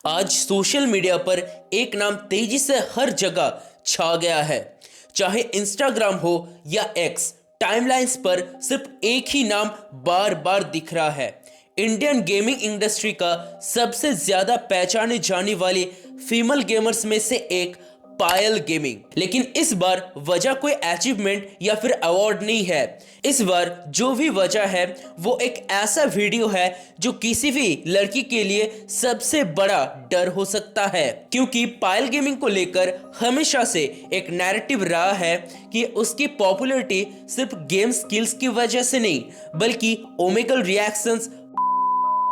आज social media पर एक नाम तेजी से हर जगह छा गया है। चाहे इंस्टाग्राम हो या एक्स, टाइमलाइंस पर सिर्फ एक ही नाम बार बार दिख रहा है। इंडियन गेमिंग इंडस्ट्री का सबसे ज्यादा पहचाने जाने वाली फीमेल गेमर्स में से एक पायल गेमिंग। लेकिन इस बार वजह कोई अचीवमेंट या फिर अवार्ड नहीं है। इस बार जो भी वजह है वो एक ऐसा वीडियो है जो किसी भी लड़की के लिए सबसे बड़ा डर हो सकता है, क्योंकि पायल गेमिंग को लेकर हमेशा से एक नैरेटिव रहा है कि उसकी पॉपुलैरिटी सिर्फ गेम स्किल्स की वजह से नहीं बल्कि ओमेगल रिएक्शंस,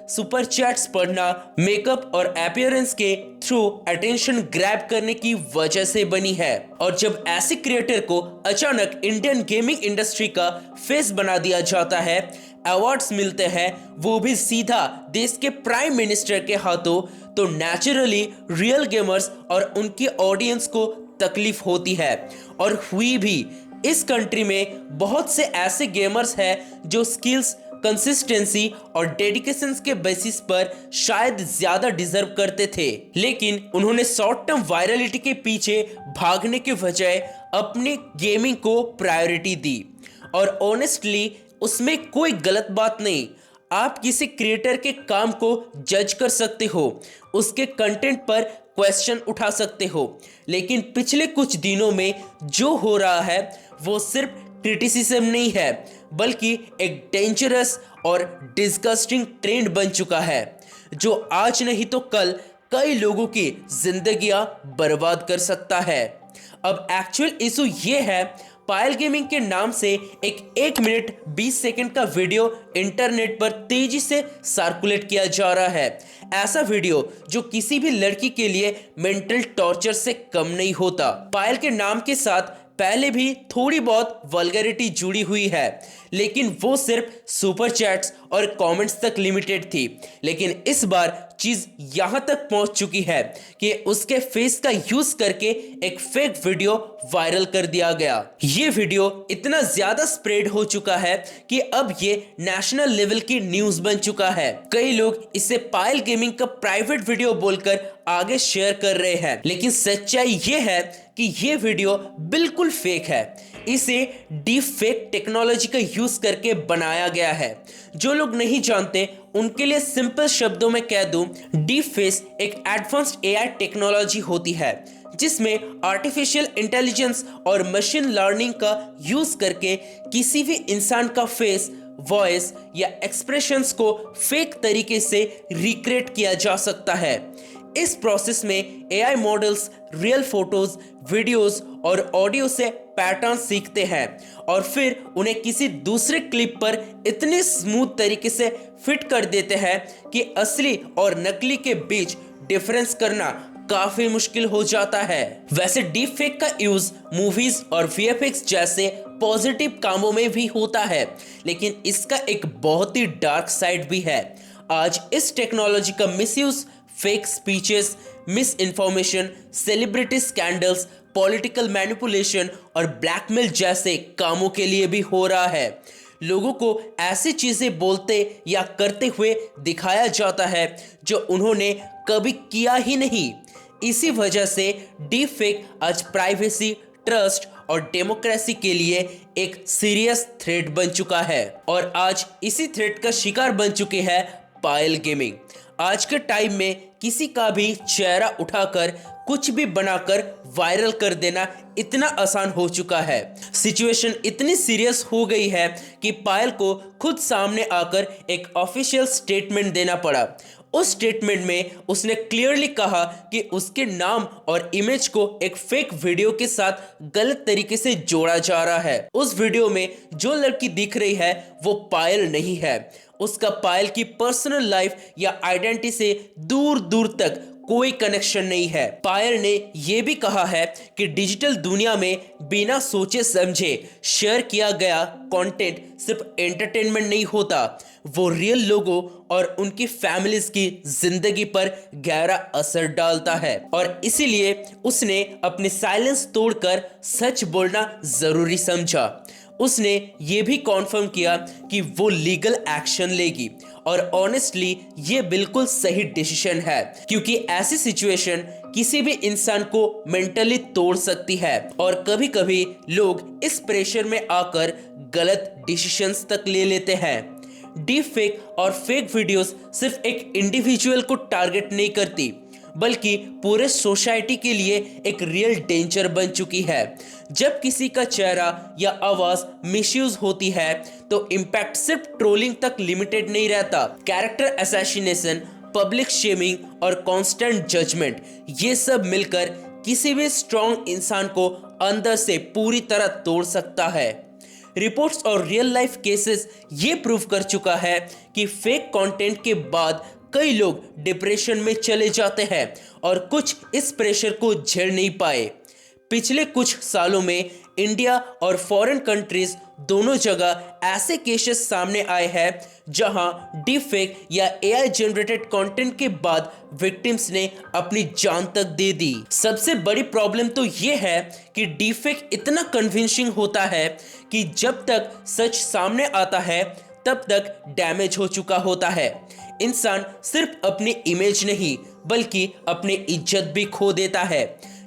सुपर चैट्स पढ़ना, मेकअप और अपीयरेंस के थ्रू अटेंशन ग्रैब करने की वजह से बनी है। और जब ऐसे क्रिएटर को अचानक इंडियन गेमिंग इंडस्ट्री का फेस बना दिया जाता है, अवार्ड्स मिलते हैं, वो भी सीधा देश के प्राइम मिनिस्टर के हाथों, तो नेचुरली रियल गेमर्स और उनकी ऑडियंस को तकलीफ होती है और हुई भी। इस कंट्री में बहुत से ऐसे गेमर्स हैं जो स्किल्स, कंसिस्टेंसी और डेडिकेशन के बेसिस पर शायद ज्यादा डिजर्व करते थे, लेकिन उन्होंने शॉर्ट टर्म वायरलिटी के पीछे भागने के बजाय अपनी गेमिंग को प्रायोरिटी दी। और ऑनेस्टली उसमें कोई गलत बात नहीं। आप किसी क्रिएटर के काम को जज कर सकते हो, उसके कंटेंट पर क्वेश्चन उठा सकते हो, लेकिन पिछले कुछ दिनों में जो हो रहा है वो सिर्फ क्रिटिसिज्म नहीं है बल्कि एक डेंजरस और डिस्गस्टिंग ट्रेंड बन चुका है जो आज नहीं तो कल कई लोगों की जिंदगियां बर्बाद कर सकता है। अब एक्चुअल इशू ये है, पायल गेमिंग के नाम से एक मिनट 20 सेकंड का वीडियो इंटरनेट पर तेजी से सर्कुलेट किया जा रहा है। ऐसा वीडियो जो किसी भी लड़की के लिए मेंटल टॉर्चर से कम नहीं होता। पायल के नाम के साथ पहले भी थोड़ी बहुत वल्गैरिटी जुड़ी हुई है, लेकिन वो सिर्फ सुपर चैट्स और कमेंट्स तक लिमिटेड थी। लेकिन इस बार चीज यहां तक पहुंच चुकी है कि उसके फेस का यूज करके एक फेक वीडियो वायरल कर दिया गया। ये वीडियो इतना ज्यादा स्प्रेड हो चुका है कि अब ये नेशनल लेवल की न्यूज बन चुका है। कई लोग इसे पायल गेमिंग का प्राइवेट वीडियो बोलकर आगे शेयर कर रहे हैं, लेकिन सच्चाई ये है कि ये वीडियो बिल्कुल फेक है। इसे डीप फेक टेक्नोलॉजी का यूज करके बनाया गया है। जो लोग नहीं जानते उनके लिए सिंपल शब्दों में कह दूं, डीप फेस एक एडवांस्ड एआई टेक्नोलॉजी होती है जिसमें आर्टिफिशियल इंटेलिजेंस और मशीन लर्निंग का यूज करके किसी भी इंसान का फेस, वॉइस या एक्सप्रेशंस को फेक तरीके से रिक्रिएट किया जा सकता है। इस प्रोसेस में AI models real photos, videos और ऑडियो से पैटर्न सीखते हैं और फिर उन्हें किसी दूसरे क्लिप पर इतने स्मूथ तरीके से फिट कर देते हैं कि असली और नकली के बीच डिफरेंस करना काफी मुश्किल हो जाता है। वैसे डीप फेक का यूज मूवीज और वीएफएक्स जैसे पॉजिटिव कामों में भी होता है, लेकिन इसका एक बहुत ही डार्क साइड भी है। आज इस टेक्नोलॉजी का misuse fake speeches, miss information, celebrity scandals, political manipulation और ब्लैकमेल जैसे कामों के लिए भी हो रहा है। लोगों को ऐसी चीजें बोलते या करते हुए दिखाया जाता है जो उन्होंने कभी किया ही नहीं। इसी वजह से डीप फेक आज प्राइवेसी, ट्रस्ट और डेमोक्रेसी के लिए एक सीरियस थ्रेट बन चुका है और आज इसी थ्रेट का शिकार बन चुके हैं पायल गेमिंग। आज के टाइम में किसी का भी चेहरा उठाकर कुछ भी बनाकर वायरल कर देना इतना आसान हो चुका है। सिचुएशन इतनी सीरियस हो गई है कि पायल को खुद सामने आकर एक ऑफिशियल स्टेटमेंट देना पड़ा। उस स्टेटमेंट में उसने क्लियरली कहा कि उसके नाम और इमेज को एक फेक वीडियो के साथ गलत तरीके से जोड़ा जा रहा है। उस वीडियो में जो लड़की दिख रही है वो पायल नहीं है। उसका पायल की पर्सनल लाइफ या आइडेंटिटी से दूर दूर तक कोई कनेक्शन नहीं है। पायल ने यह भी कहा है कि डिजिटल दुनिया में बिना सोचे समझे शेयर किया गया कंटेंट सिर्फ एंटरटेनमेंट नहीं होता, वो रियल लोगों और उनकी फैमिलीज की जिंदगी पर गहरा असर डालता है और इसीलिए उसने अपने साइलेंस तोड़कर सच बोलना जरूरी समझा। उसने ये भी कॉन्फर्म किया कि वो लीगल एक्शन लेगी और ऑनेस्टली ये बिल्कुल सही डिसीजन है, क्योंकि ऐसी सिचुएशन किसी भी इंसान को मेंटली तोड़ सकती है और कभी कभी लोग इस प्रेशर में आकर गलत डिसीजंस तक ले लेते हैं। डीप फेक और फेक वीडियोस सिर्फ एक इंडिविजुअल को टारगेट नहीं करती, बल्कि पूरे सोसाइटी के लिए एक रियल डेंजर बन चुकी है। जब किसी का चेहरा या आवाज मिसयूज होती है तो इम्पैक्ट सिर्फ ट्रोलिंग तक लिमिटेड नहीं रहता। कैरेक्टर असैसिनेशन, पब्लिक शेमिंग और कांस्टेंट जजमेंट, ये सब मिलकर किसी भी स्ट्रॉन्ग इंसान को अंदर से पूरी तरह तोड़ सकता है। रिपोर्ट्स और रियल लाइफ केसेस ये प्रूव कर चुका है कि फेक कंटेंट के बाद कई लोग डिप्रेशन में चले जाते हैं और कुछ इस प्रेशर को झेल नहीं पाए। पिछले कुछ सालों में इंडिया और फॉरेन कंट्रीज दोनों जगह ऐसे केसेस सामने आए हैं जहां डीप फेक या एआई जनरेटेड कंटेंट के बाद विक्टिम्स ने अपनी जान तक दे दी। सबसे बड़ी प्रॉब्लम तो ये है कि डीप फेक इतना कन्विंसिंग होता है कि जब तक सच सामने आता है तब तक डैमेज हो चुका होता है। इंसान सिर्फ अपनी इमेज नहीं बल्कि अपनी इज्जत भी खो देता है।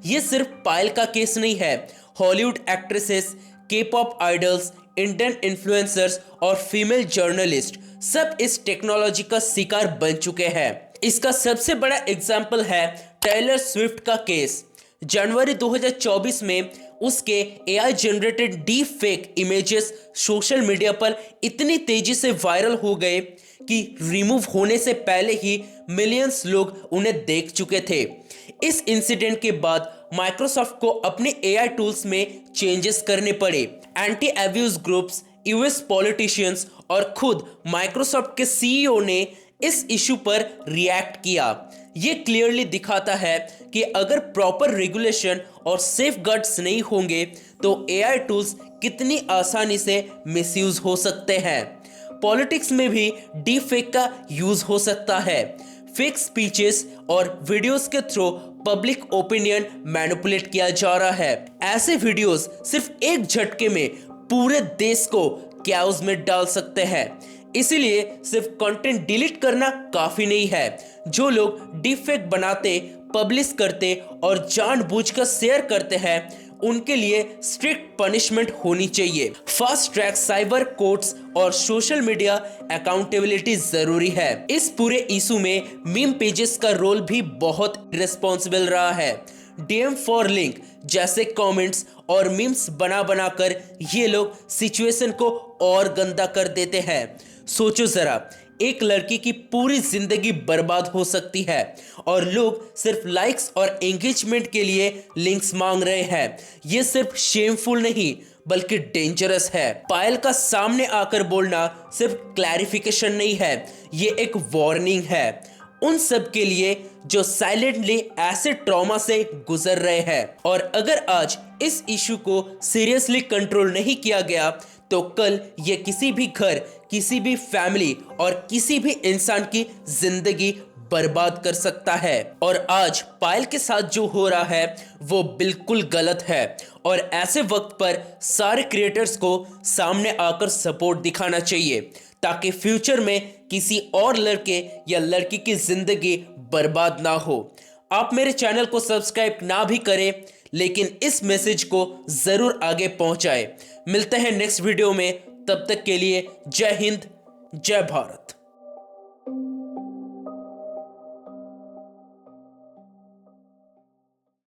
ये सिर्फ पायल का केस नहीं है। Hollywood actresses, K-pop idols, Indian influencers और फीमेल जर्नलिस्ट सब इस टेक्नोलॉजी का शिकार बन चुके हैं। इसका सबसे बड़ा एग्जाम्पल है टेलर स्विफ्ट का केस। जनवरी 2024 में उसके AI generated deep fake images social media पर इतनी तेजी से वायरल हो गए कि रिमूव होने से पहले ही मिलियंस लोग उन्हें देख चुके थे। इस इंसिडेंट के बाद माइक्रोसॉफ्ट को अपने एआई टूल्स में चेंजेस करने पड़े। Anti abuse groups, US politicians और खुद माइक्रोसॉफ्ट के सीईओ ने इस इशू पर रिएक्ट किया। ये क्लियरली दिखाता है कि अगर प्रॉपर रेगुलेशन और सेफगार्ड्स नहीं होंगे तो एआई टूल्स कितनी आसानी से मिसयूज हो सकते हैं। पॉलिटिक्स में भी डीप फेक का यूज हो सकता है। फेक स्पीचेस और वीडियोस के थ्रू पब्लिक ओपिनियन मैनिपुलेट किया जा रहा है। ऐसे वीडियोस सिर्फ एक झटके में पूरे देश को कैओस में डाल सकते हैं। इसीलिए सिर्फ कंटेंट डिलीट करना काफी नहीं है। जो लोग डीप फेक बनाते, पब्लिश करते और जानबूझकर शेयर करते हैं उनके लिए स्ट्रिक्ट पनिशमेंट होनी चाहिए। फास्ट ट्रैक साइबर कोर्ट्स और सोशल मीडिया अकाउंटेबिलिटी जरूरी है। इस पूरे इशू में मीम पेजेस का रोल भी बहुत रिस्पॉन्सिबल रहा है। डीएम फॉर लिंक जैसे कमेंट्स और मीम्स बना बनाकर ये लोग सिचुएशन को और गंदा कर देते हैं। सोचो जरा, एक लड़की की पूरी जिंदगी बर्बाद हो सकती है और लोग सिर्फ लाइक्स और एंगेजमेंट के लिए लिंक्स मांग रहे हैं। ये सिर्फ शेमफुल नहीं बल्कि डेंजरस है। पायल का सामने आकर बोलना सिर्फ क्लैरिफिकेशन नहीं है, ये एक वार्निंग है उन सब के लिए जो साइलेंटली ऐसे ट्रॉमा से गुजर रहे हैं। और अगर आज इस इशू को सीरियसली कंट्रोल नहीं किया गया तो कल ये किसी भी घर, किसी भी फैमिली और किसी भी इंसान की जिंदगी बर्बाद कर सकता है। और आज पायल के साथ जो हो रहा है वो बिल्कुल गलत है और ऐसे वक्त पर सारे क्रिएटर्स को सामने आकर सपोर्ट दिखाना चाहिए ताकि फ्यूचर में किसी और लड़के या लड़की की जिंदगी बर्बाद ना हो। आप मेरे चैनल को सब्सक्राइब ना भी करें लेकिन इस मैसेज को जरूर आगे पहुंचाएं। मिलते हैं नेक्स्ट वीडियो में, तब तक के लिए जय हिंद, जय भारत।